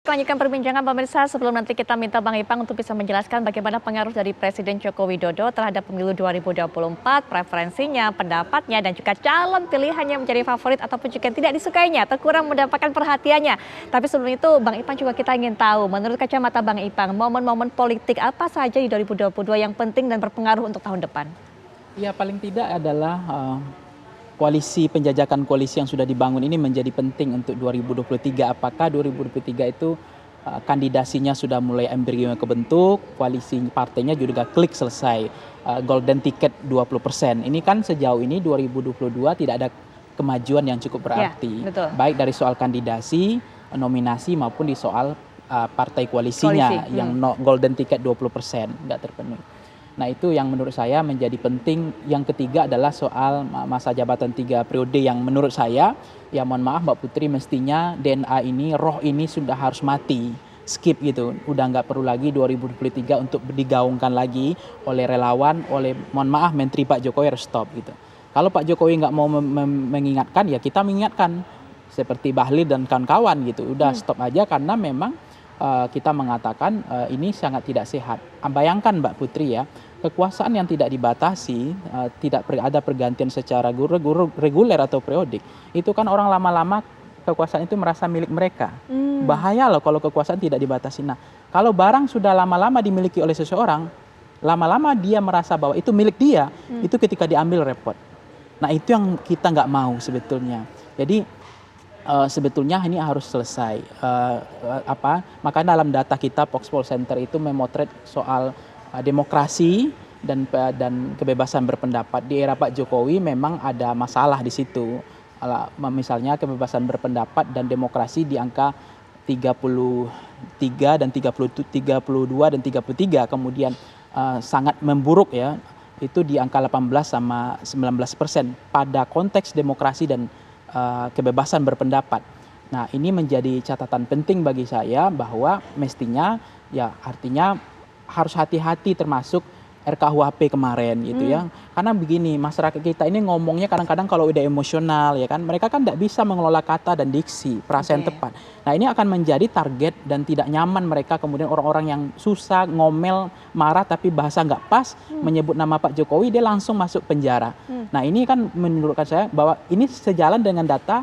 Lanjutkan perbincangan pemirsa sebelum nanti kita minta Bang Ipang untuk bisa menjelaskan bagaimana pengaruh dari Presiden Joko Widodo terhadap pemilu 2024, preferensinya, pendapatnya, dan juga calon pilihannya menjadi favorit ataupun juga tidak disukainya atau kurang mendapatkan perhatiannya. Tapi sebelum itu Bang Ipang juga kita ingin tahu, menurut kacamata Bang Ipang, momen-momen politik apa saja di 2022 yang penting dan berpengaruh untuk tahun depan? Ya paling tidak adalah koalisi penjajakan koalisi yang sudah dibangun ini menjadi penting untuk 2023. Apakah 2023 itu kandidasinya sudah mulai embrio kebentuk, koalisi partainya juga klik selesai, golden ticket 20%. Ini kan sejauh ini 2022 tidak ada kemajuan yang cukup berarti, baik dari soal kandidasi, nominasi maupun di soal partai koalisinya yang golden ticket 20% nggak terpenuhi. Nah itu yang menurut saya menjadi penting. Yang ketiga adalah soal masa jabatan 3 periode yang menurut saya, ya mohon maaf Mbak Putri, mestinya DNA ini, roh ini sudah harus mati, skip gitu. Udah nggak perlu lagi 2023 untuk digaungkan lagi oleh relawan, oleh mohon maaf Menteri Pak Jokowi, harus stop gitu. Kalau Pak Jokowi nggak mau mengingatkan, ya kita mengingatkan seperti Bahlil dan kawan-kawan gitu. Udah stop aja karena memang kita mengatakan ini sangat tidak sehat. Bayangkan Mbak Putri ya, kekuasaan yang tidak dibatasi, tidak ada pergantian secara reguler atau periodik, itu kan orang lama-lama kekuasaan itu merasa milik mereka. Bahaya loh kalau kekuasaan tidak dibatasi. Nah, kalau barang sudah lama-lama dimiliki oleh seseorang, lama-lama dia merasa bahwa itu milik dia, itu ketika diambil repot. Nah, itu yang kita nggak mau sebetulnya. Jadi sebetulnya ini harus selesai. Maka dalam data kita Voxpol Center itu memotret soal demokrasi dan kebebasan berpendapat. Di era Pak Jokowi memang ada masalah di situ. Misalnya kebebasan berpendapat dan demokrasi di angka 33 dan 32 dan 33, kemudian sangat memburuk ya. Itu di angka 18 sama 19% pada konteks demokrasi dan kebebasan berpendapat. Nah, ini menjadi catatan penting bagi saya bahwa mestinya ya artinya harus hati-hati termasuk RKUHP kemarin gitu ya. Karena begini, masyarakat kita ini ngomongnya kadang-kadang kalau udah emosional ya kan, mereka kan tidak bisa mengelola kata dan diksi, frasa yang tepat. Nah, ini akan menjadi target dan tidak nyaman mereka, kemudian orang-orang yang susah, ngomel, marah tapi bahasa nggak pas, menyebut nama Pak Jokowi, dia langsung masuk penjara. Nah, ini kan menurut saya bahwa ini sejalan dengan data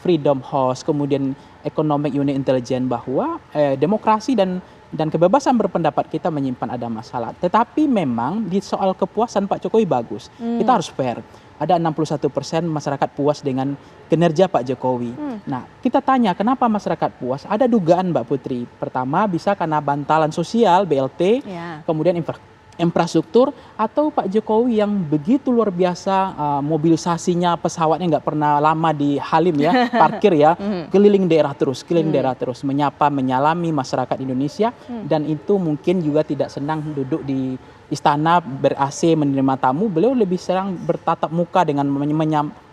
Freedom House, kemudian Economic Unit Intelligence, bahwa demokrasi dan kebebasan berpendapat kita menyimpan ada masalah. Tetapi memang di soal kepuasan Pak Jokowi bagus. Kita harus fair. Ada 61% masyarakat puas dengan kinerja Pak Jokowi. Nah, kita tanya kenapa masyarakat puas? Ada dugaan Mbak Putri. Pertama bisa karena bantalan sosial, BLT, kemudian infrastruktur, atau Pak Jokowi yang begitu luar biasa mobilisasinya, pesawatnya nggak pernah lama di Halim ya, parkir ya, keliling daerah terus, menyapa, menyalami masyarakat Indonesia, dan itu mungkin juga tidak senang duduk di istana ber-AC menerima tamu, beliau lebih sering bertatap muka dengan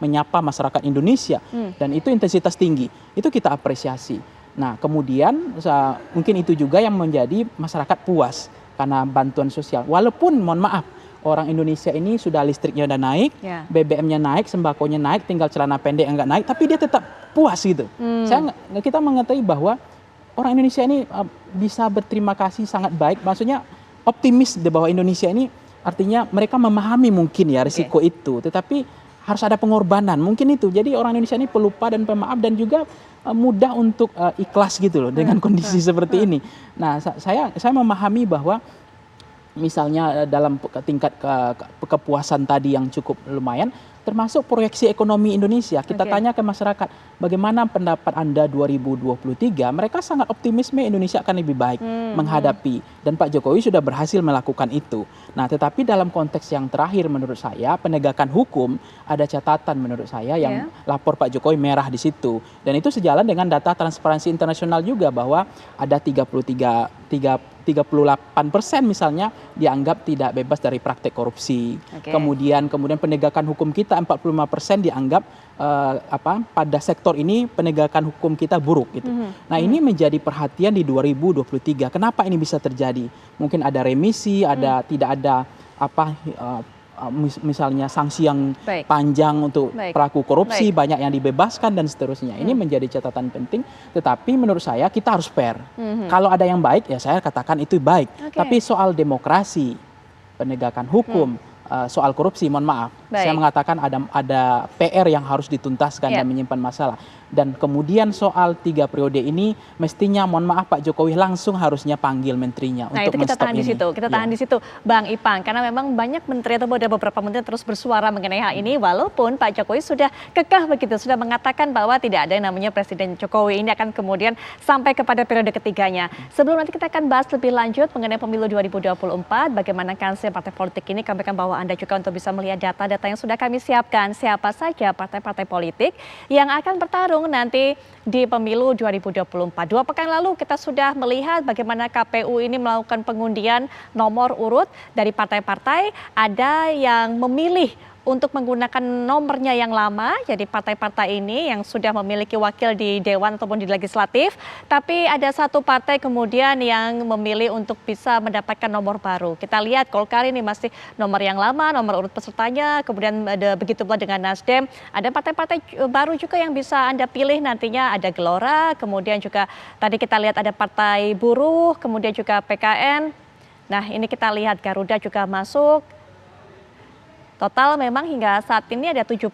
menyapa masyarakat Indonesia, dan itu intensitas tinggi, itu kita apresiasi. Nah kemudian mungkin itu juga yang menjadi masyarakat puas karena bantuan sosial. Walaupun mohon maaf, orang Indonesia ini sudah listriknya udah naik, BBM-nya naik, sembakonya naik, tinggal celana pendek yang nggak naik, tapi dia tetap puas gitu. Kita mengetahui bahwa orang Indonesia ini bisa berterima kasih sangat baik, maksudnya optimis bahwa Indonesia ini artinya mereka memahami mungkin ya risiko itu, tetapi harus ada pengorbanan, mungkin itu. Jadi orang Indonesia ini pelupa dan pemaaf dan juga mudah untuk ikhlas gitu loh dengan kondisi seperti ini. Nah, saya memahami bahwa misalnya dalam tingkat kepuasan tadi yang cukup lumayan, termasuk proyeksi ekonomi Indonesia. Kita tanya ke masyarakat, bagaimana pendapat Anda 2023? Mereka sangat optimisme Indonesia akan lebih baik menghadapi. Dan Pak Jokowi sudah berhasil melakukan itu. Nah, tetapi dalam konteks yang terakhir menurut saya, penegakan hukum, ada catatan menurut saya yang lapor Pak Jokowi merah di situ. Dan itu sejalan dengan data Transparansi Internasional juga, bahwa ada 38% misalnya dianggap tidak bebas dari praktek korupsi. Kemudian penegakan hukum kita 45% dianggap pada sektor ini penegakan hukum kita buruk gitu. Nah, ini menjadi perhatian di 2023. Kenapa ini bisa terjadi? Mungkin ada remisi, tidak ada misalnya sanksi yang Baik. panjang untuk Baik. pelaku korupsi, Baik. banyak yang dibebaskan dan seterusnya. Ini menjadi catatan penting, tetapi menurut saya kita harus fair. Kalau ada yang baik, ya saya katakan itu baik. Oke. Tapi soal demokrasi, penegakan hukum, soal korupsi, mohon maaf, saya Baik. mengatakan ada PR yang harus dituntaskan Ya. dan menyimpan masalah. Dan kemudian soal 3 periode ini, mestinya mohon maaf Pak Jokowi langsung harusnya panggil menterinya Nah, untuk itu kita men-stop tahan di ini. situ. Kita tahan Ya. di situ, Bang Ipang, karena memang banyak menteri atau ada beberapa menteri terus bersuara mengenai hal ini, walaupun Pak Jokowi sudah kekeh begitu, sudah mengatakan bahwa tidak ada yang namanya Presiden Jokowi ini akan kemudian sampai kepada periode ketiganya. Sebelum nanti kita akan bahas lebih lanjut mengenai pemilu 2024, bagaimana kansnya partai politik ini, kami akan bawa Anda juga untuk bisa melihat data-data yang sudah kami siapkan, siapa saja partai-partai politik yang akan bertarung nanti di pemilu 2024. 2 pekan lalu kita sudah melihat bagaimana KPU ini melakukan pengundian nomor urut dari partai-partai. Ada yang memilih untuk menggunakan nomornya yang lama, jadi partai-partai ini yang sudah memiliki wakil di Dewan ataupun di Legislatif, tapi ada satu partai kemudian yang memilih untuk bisa mendapatkan nomor baru. Kita lihat Golkar ini masih nomor yang lama, nomor urut pesertanya, kemudian ada begitu pula dengan Nasdem. Ada partai-partai baru juga yang bisa Anda pilih nantinya, ada Gelora, kemudian juga tadi kita lihat ada Partai Buruh, kemudian juga PKN. Nah, ini kita lihat Garuda juga masuk. Total memang hingga saat ini ada 17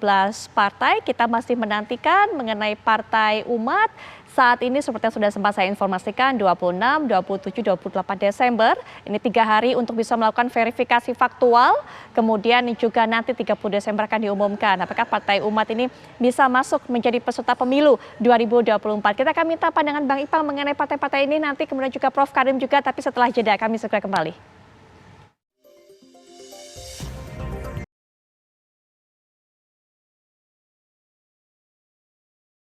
partai, kita masih menantikan mengenai Partai Umat. Saat ini seperti yang sudah sempat saya informasikan 26, 27, 28 Desember. Ini 3 hari untuk bisa melakukan verifikasi faktual. Kemudian juga nanti 30 Desember akan diumumkan apakah Partai Umat ini bisa masuk menjadi peserta pemilu 2024. Kita akan minta pandangan Bang Ipang mengenai partai-partai ini nanti, kemudian juga Prof Karim juga, tapi setelah jeda kami segera kembali.